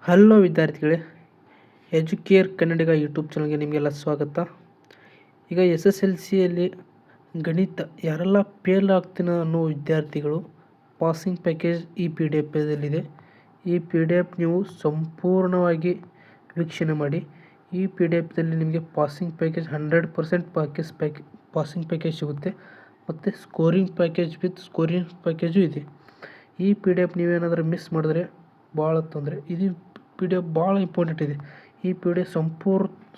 Hello ವಿದ್ಯಾರ್ಥಿಗಳೇ, Educare ಕನ್ನಡಿಗ YouTube ಚಾನಲ್ಗೆ ನಿಮಗೆಲ್ಲ ಸ್ವಾಗತ. ಈಗ SSLCಯಲ್ಲಿ ಗಣಿತ ಯಾರೆಲ್ಲ ಫೇಲ್ ಆಗ್ತೀನೋ ಅನ್ನೋ ವಿದ್ಯಾರ್ಥಿಗಳು ಪಾಸಿಂಗ್ ಪ್ಯಾಕೇಜ್ ಈ PDF ಈ PDF ನೀವು ಸಂಪೂರ್ಣವಾಗಿ ವೀಕ್ಷಣೆ ಮಾಡಿ. ಈ PDFದಲ್ಲಿ ನಿಮಗೆ ಪಾಸಿಂಗ್ ಪ್ಯಾಕೇಜ್ 100% ಪಾಸಿಂಗ್ ಪ್ಯಾಕೇಜ್ ಸಿಗುತ್ತೆ ಮತ್ತು scoring package with scoring package ಇದೆ. ಈ PDF ನೀವೇನಾದರೂ ಮಿಸ್ ಮಾಡಿದ್ರೆ ಭಾಳ ತೊಂದರೆ. ಇದು PDF ಭಾಳ ಇಂಪಾರ್ಟೆಂಟ್ ಇದೆ. ಈ PDF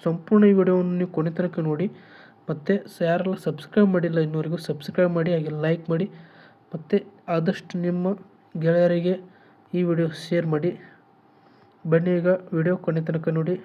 ಸಂಪೂರ್ಣ ಈ ವಿಡಿಯೋವನ್ನು ನೀವು ಕೊನೆ ತನಕ ನೋಡಿ. ಮತ್ತು ಯಾರೆಲ್ಲ ಸಬ್ಸ್ಕ್ರೈಬ್ ಮಾಡಿಲ್ಲ ಇನ್ನೂವರೆಗೂ ಸಬ್ಸ್ಕ್ರೈಬ್ ಮಾಡಿ, ಹಾಗೆ ಲೈಕ್ ಮಾಡಿ, ಮತ್ತು ಆದಷ್ಟು ನಿಮ್ಮ ಗೆಳೆಯರಿಗೆ ಈ ವಿಡಿಯೋ ಶೇರ್ ಮಾಡಿ. ಬನ್ನಿ ಈಗ ವಿಡಿಯೋ ಕೊನೆ ತನಕ ನೋಡಿ.